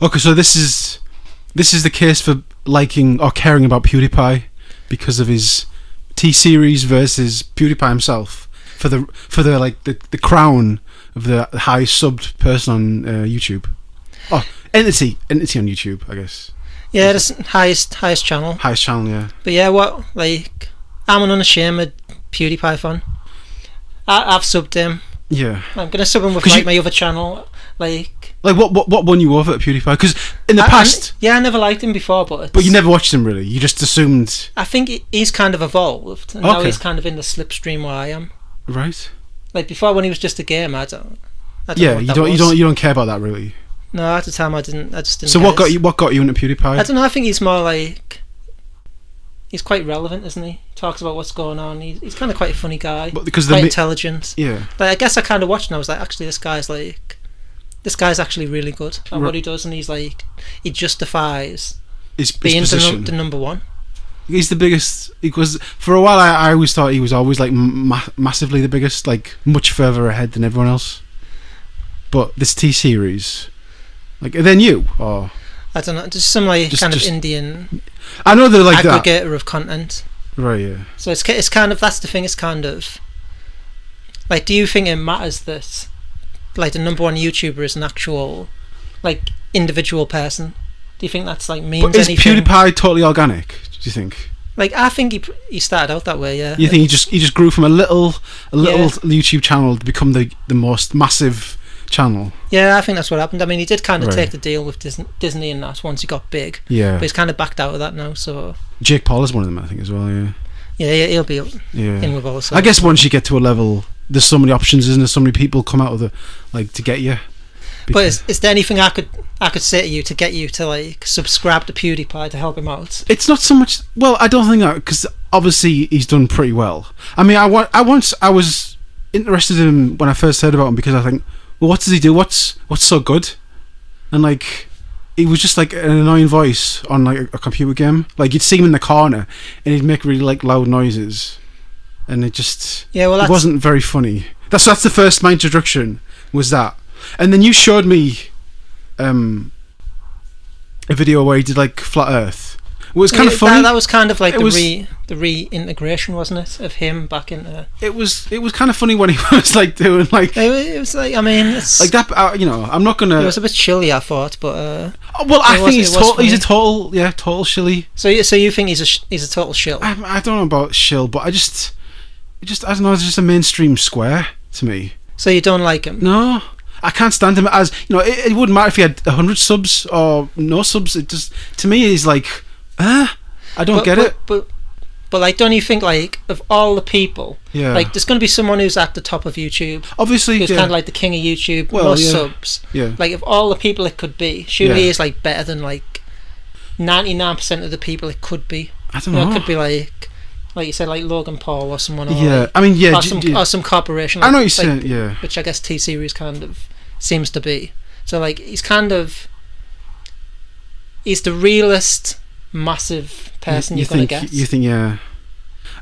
Okay, so this is the case for liking or caring about PewDiePie because of his T-series versus PewDiePie himself for the like the crown of the highest subbed person on YouTube. Oh, entity on YouTube, I guess. Yeah, the highest channel. Highest channel, yeah. But yeah, I'm an unashamed PewDiePie fan. I've subbed him. Yeah. I'm gonna sub him with my other channel. Like what won you over at PewDiePie? Because in the past, I never liked him before, but you never watched him really. You just assumed. I think he's kind of evolved, and now he's kind of in the slipstream where I am. Right. Like before, when he was just a game, I don't yeah, know you don't care about that really. No, at the time I just didn't. So what got you into PewDiePie? I don't know. I think he's more like he's quite relevant, isn't he? Talks about what's going on. He's kind of quite a funny guy. But because quite intelligent. Yeah. Like I guess I kind of watched and I was like, actually, this guy's actually really good at what he does, and he's like, he justifies his being position. the number one. He's the biggest, because for a while I always thought he was always like massively the biggest, like much further ahead than everyone else. But this T-series, like, are they new or? I don't know, just some like kind of Indian. I know they're like aggregator of content. Right. Yeah. So it's kind of, that's the thing. It's kind of like, do you think it matters that like the number one YouTuber is an actual like individual person? Do you think that's like means but is anything? PewDiePie totally organic? Do you think? Like I think he started out that way. Yeah. You think he just grew from a little YouTube channel to become the most massive channel? Yeah, I think that's what happened. I mean, he did kind of take the deal with Disney and that once he got big. Yeah. But he's kind of backed out of that now. So Jake Paul is one of them, I think, as well. Yeah. Yeah, he'll be in with all. I guess once you get to a level, there's so many options, isn't there? So many people come out of the to get you. But is there anything I could say to you to get you to like subscribe to PewDiePie to help him out? It's not so much. Well, I don't think that, because obviously he's done pretty well. I mean, I was interested in him when I first heard about him because I think, well, what does he do? What's so good? And like, he was just like an annoying voice on like a computer game. Like you'd see him in the corner and he'd make really like loud noises, and it just it wasn't very funny. That's the first my introduction was that. And then you showed me a video where he did like Flat Earth. It was kind of funny. That was kind of like the reintegration, wasn't it, of him back into. It was kind of funny when he was like doing like. It was like, I mean, it's like that. I'm not gonna. It was a bit chilly, I thought, but. Well, I think he's a total shilly. So you think he's a total shill? I don't know about shill, but I don't know. It's just a mainstream square to me. So you don't like him? No. I can't stand him as, it wouldn't matter if he had 100 subs or no subs. It just, to me, he's like, I don't get it. But like, don't you think like of all the people, like there's going to be someone who's at the top of YouTube, obviously, who's kind of like the king of YouTube, most subs. Yeah. Like of all the people it could be, surely he is like better than like 99% of the people it could be. I don't know. It could be like you said, like Logan Paul or someone. Or or some corporation. Like, I know what you're saying. Yeah. Which I guess T-Series kind of seems to be. So like he's the realest massive person you're gonna get. You think, yeah.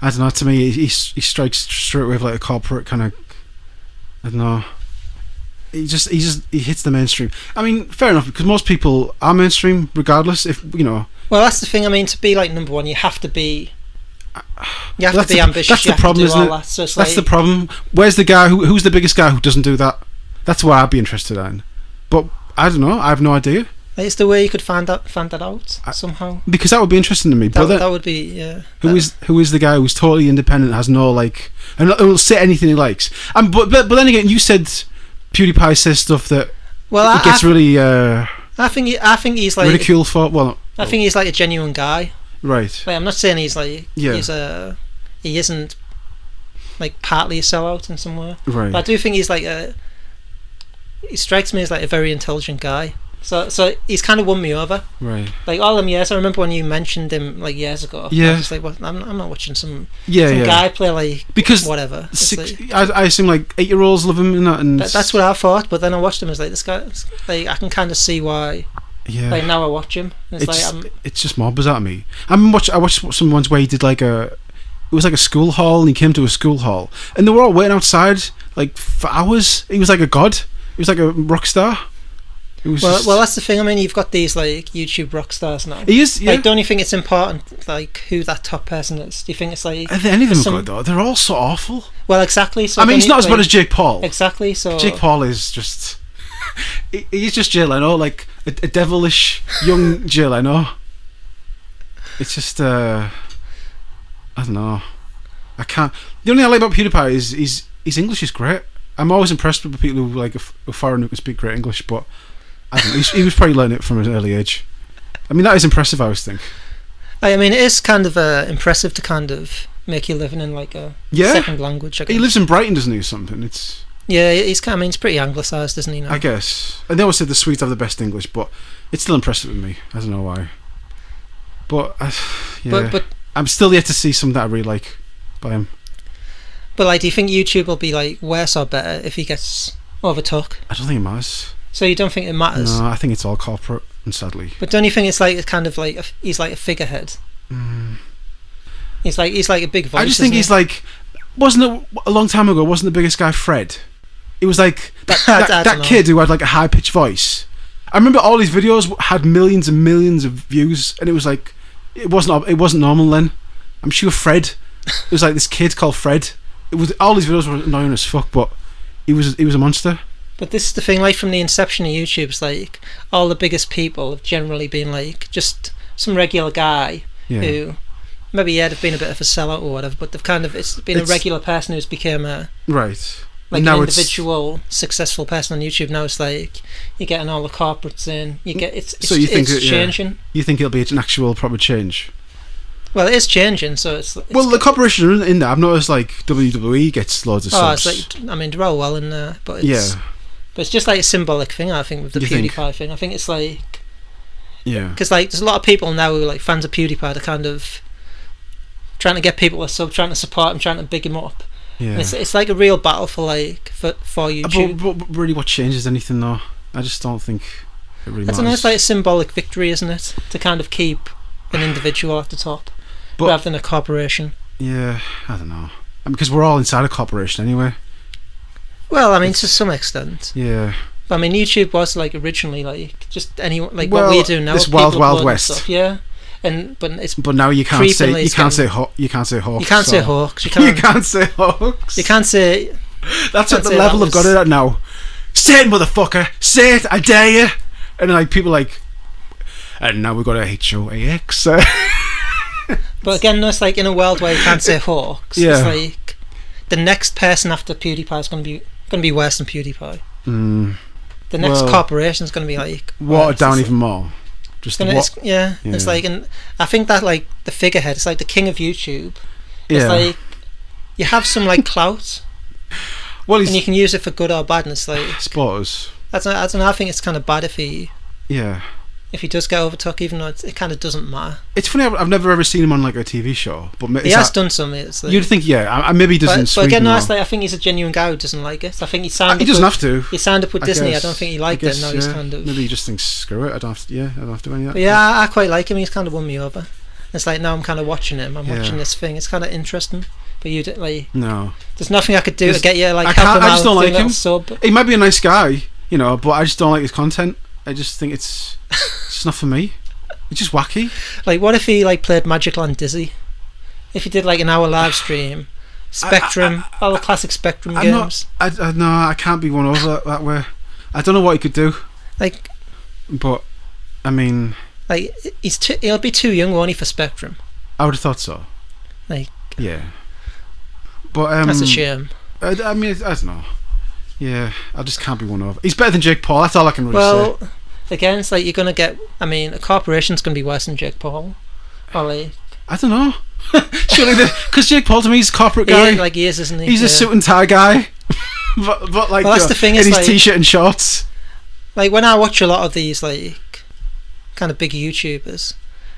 I don't know. To me, he strikes straight away with like a corporate kind of. I don't know. He hits the mainstream. I mean, fair enough, because most people are mainstream regardless. If Well, that's the thing. I mean, to be like number one, you have to be. You have to be ambitious. That's the problem, isn't it? That's the problem. Where's the guy who's the biggest guy who doesn't do that? That's what I'd be interested in. But I don't know. I have no idea. It's the way you could find that out somehow. Because that would be interesting to me. That would be, yeah. Who is the guy who's totally independent, has no like, and will say anything he likes? But then again, you said PewDiePie says stuff that it gets really. I think he's like ridiculed for. Well, I think he's like a genuine guy. Right. Like, I'm not saying he's like he isn't like partly a sellout in some way. Right. But I do think he's like he strikes me as like a very intelligent guy. So he's kind of won me over. Right. Like all them years, I remember when you mentioned him like years ago. Yeah. I was just like, well, I'm not watching some guy play like because whatever. I assume like 8-year-olds love him in that, and that's what I thought. But then I watched him as like this guy. Like I can kind of see why. Yeah. Like now I watch him. And it's just more bizarre to me. I watched some ones where he did like it was like a school hall, and he came to a school hall, and they were all waiting outside like for hours. He was like a god. He was like a rock star. It was Well, that's the thing. I mean, you've got these like YouTube rock stars now. he is. Yeah. Like, don't you think it's important, like, who that top person is? Do you think it's like? I think any of them are good though. They're all so awful. Well, exactly. So I mean, he's not as like, bad as Jake Paul. Exactly. So Jake Paul is just. He's just Jay Leno, like a devilish young Jay Leno. It's just. I don't know. I can't. The only thing I like about PewDiePie is his English is great. I'm always impressed with people who like a foreigner who can speak great English, but I don't know, he was probably learning it from an early age. I mean, that is impressive, I always think. I mean, it is kind of impressive to kind of make you living in like a second language. I guess. He lives in Brighton, doesn't he, or something? It's he's kind of, I mean, he's pretty anglicised, isn't he now? I guess. And they always say the Swedes have the best English, but it's still impressive with me. I don't know why. But but I'm still yet to see something that I really like by him. But like, do you think YouTube will be like worse or better if he gets overtook? I don't think it matters. So you don't think it matters? No, I think it's all corporate, and sadly. But don't you think it's like kind of like he's like a figurehead? He's like a big voice. I just think he's like, wasn't it a long time ago? Wasn't the biggest guy Fred? It was like that kid who had like a high pitched voice. I remember all these videos had millions and millions of views, and it was like it wasn't normal then. I'm sure Fred. It was like this kid called Fred. It was all these videos were annoying as fuck, but he was a monster. But this is the thing, like from the inception of YouTube, it's like all the biggest people have generally been like just some regular guy who maybe have been a bit of a sellout or whatever, but it's been a regular person who's become a like an individual successful person on YouTube. Now it's like you're getting all the corporates in. You get it's changing. You think it'll be an actual proper change? Well, it is changing, so it's well, the corporation in there. I've noticed like WWE gets loads of subs. It's like, I mean, they're all well in there, but it's just like a symbolic thing. I think with the PewDiePie thing, I think it's like because like there's a lot of people now who are like fans of PewDiePie. They're kind of trying to get people to sub, trying to support him, trying to big him up. Yeah, and it's like a real battle for YouTube. But really, what changes anything though? I just don't think it really matters. It's like a symbolic victory, isn't it? To kind of keep an individual at the top. Rather than a corporation. Yeah, I don't know. Because we're all inside a corporation anyway. Well, I mean, to some extent. Yeah. But I mean, YouTube was like originally like just anyone like what we do now. This wild west. Stuff, yeah. But now you can't say you can't say hawks. You can't say hawks. You can't say hawks. You can't say. That's at the level I've got it at now. Say it, motherfucker. Say it. I dare you. And like people like. And now we've got a HOAX. But again, no, it's like in a world where you can't say hawks. Yeah. It's like the next person after PewDiePie is going to be worse than PewDiePie. The next corporation is going to be like watered down even more. Just It's like, and I think that like the figurehead, it's like the king of YouTube. It's like you have some like clout. Well, and you can use it for good or bad. And it's like I suppose. I don't know. I think it's kind of bad if he. Yeah. If he does get overtook, even though it kind of doesn't matter. It's funny. I've never ever seen him on like a TV show, but he has done some. It's like, you'd think, maybe he doesn't. But again, no, it's like I think he's a genuine guy who doesn't like it. I think he signed. He doesn't have to. He signed up with Disney. I don't think he liked it. Now he's kind of. Maybe he just thinks, screw it. I don't have to. I don't have to do any of that. But yeah, I quite like him. He's kind of won me over. It's like now I'm kind of watching him. I'm watching this thing. It's kind of interesting. But you like no. There's nothing I could do to get you like. I just don't like him. He might be a nice guy, but I just don't like his content. I just think it's not for me. It's just wacky. Like, what if he like played Magic Land Dizzy? If he did like an hour live stream, Spectrum, all the classic Spectrum games. No, I can't be won over that way. I don't know what he could do. Like, but I mean, like he'll be too young, won't he, for Spectrum? I would have thought so. Like, yeah, but that's a shame. I mean, I don't know. Yeah, I just can't be won over. He's better than Jake Paul. That's all I can really say. Again, it's like you're gonna get. I mean, a corporation's gonna be worse than Jake Paul. Or like, I don't know. Surely, because Jake Paul to me is a corporate guy. Like he is, isn't he? He's a suit and tie guy. but like, that's the thing. In his t-shirt and shorts. Like when I watch a lot of these like kind of big YouTubers,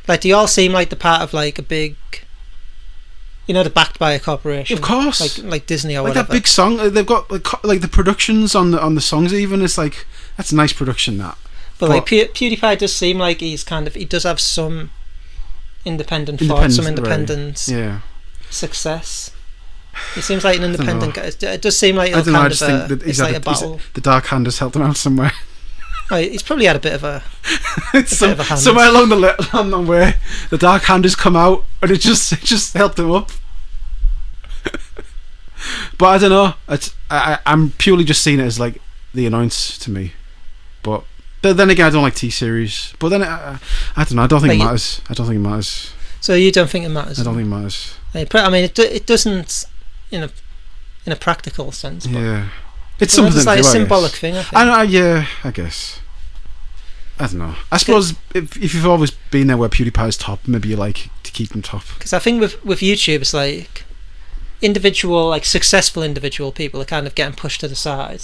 like they all seem like they're part of like a big. They're backed by a corporation. Of course, like Disney or like whatever. That big song. They've got like the productions on the songs. Even it's like that's a nice production. That. But like PewDiePie does seem like he does have some independent thought, some independent success. He seems like an independent guy. It does seem like I just think that it's like a battle. The dark hand has helped him out somewhere. Oh, he's probably had a bit of a It's bit of a hand. somewhere along the way, the dark hand has come out, and it just helped him up. But I don't know. I'm purely just seeing it as like the annoyance to me. But then again, I don't like T-series. But then I don't know. I don't think it matters. I don't think it matters. So you don't think it matters? I don't think it matters. I mean, it doesn't in a practical sense. But Yeah, it's something. It's like to do, a I symbolic guess. thing. I think. Yeah, I guess. I don't know. I suppose if you've always been there where PewDiePie's top, maybe you like to keep him top. Because I think with YouTube, it's like individual, like successful individual people are kind of getting pushed to the side.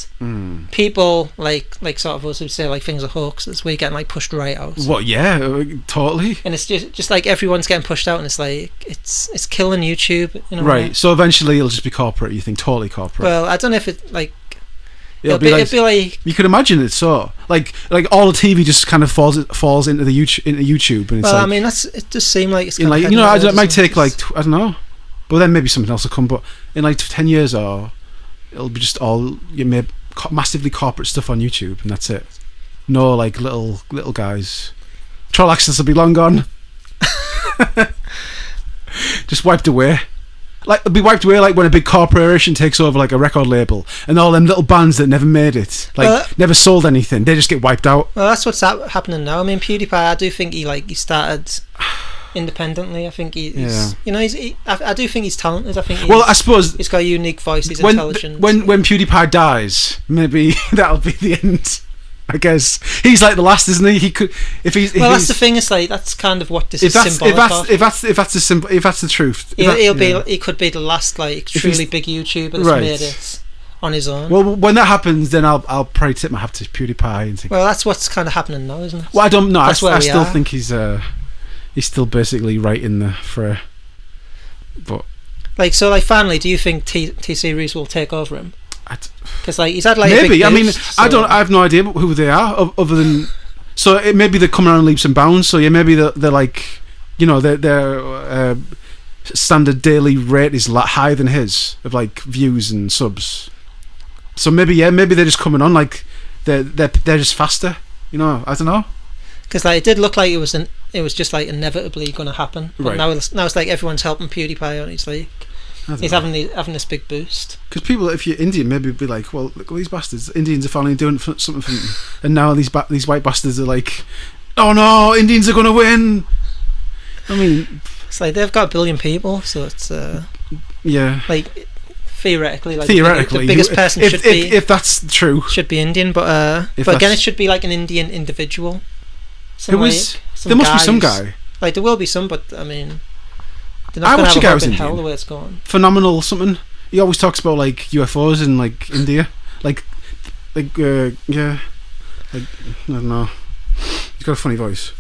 People like sort of us who say like things are hoaxes, we're getting like pushed right out. What? Yeah, totally. And it's just like everyone's getting pushed out, and it's like it's killing YouTube. You know, Right. So eventually it'll just be corporate. You think totally corporate? Well, I don't know if it like. It'll be like you could imagine it. So like all the TV just kind of falls into the YouTube, and it's well, like, I mean, it does seem like it's kind like of it might take like I don't know, but then maybe something else will come. But in like 10 years, or it'll be just all massively corporate stuff on YouTube, and that's it. No like little guys. Troll access will be long gone. Just wiped away. Like it'll be wiped away like when a big corporation takes over like a record label, and all them little bands that never made it, like never sold anything, they just get wiped out. Well, that's what's happening now. I mean, PewDiePie, I do think he started independently. I think he's I do think he's talented. I think I suppose he's got a unique voice. He's intelligent. When PewDiePie dies, maybe that'll be the end. I guess he's like the last, isn't he? He could that's the thing. It's like that's kind of what this is symbolic of. If that's the truth, he could be the last like truly big YouTuber that's made it on his own. Well, when that happens, then I'll probably tip my hat to PewDiePie and think. Well, that's what's kind of happening now, isn't it? Well, I don't know. I still are. think he's still basically right in the fray. But finally, do you think T-Series will take over him? Because he's had like maybe. A big I mean, boost, I have no idea who they are other than. So maybe they're coming around leaps and bounds. So yeah, maybe they're like, their standard daily rate is higher than his of like views and subs. So maybe they're just coming on like they're just faster. I don't know. Because it did look like it was just like inevitably going to happen. But right. Now it's like everyone's helping PewDiePie on. He's having this big boost. Because people, if you're Indian, maybe be like, well, look, all these bastards. Indians are finally doing something for them, and now these white bastards are like, oh no, Indians are going to win. I mean, it's like they've got 1 billion people, so it's yeah. Like theoretically, the biggest person if that's true, should be Indian. But again, it should be like an Indian individual. There must be some guy. Like there will be some, but I mean. I watch a guy who's Indian. The way it's going. Phenomenal something. He always talks about like UFOs in like India, yeah. Like, I don't know. He's got a funny voice.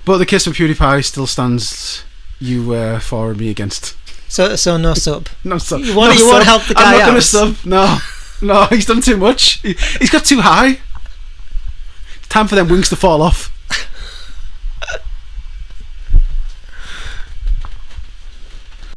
But the case of PewDiePie still stands. You for me against. So no sub. No sub. You want to help the guy out. I'm not going to sub. No. He's done too much. He's got too high. It's time for them wings to fall off.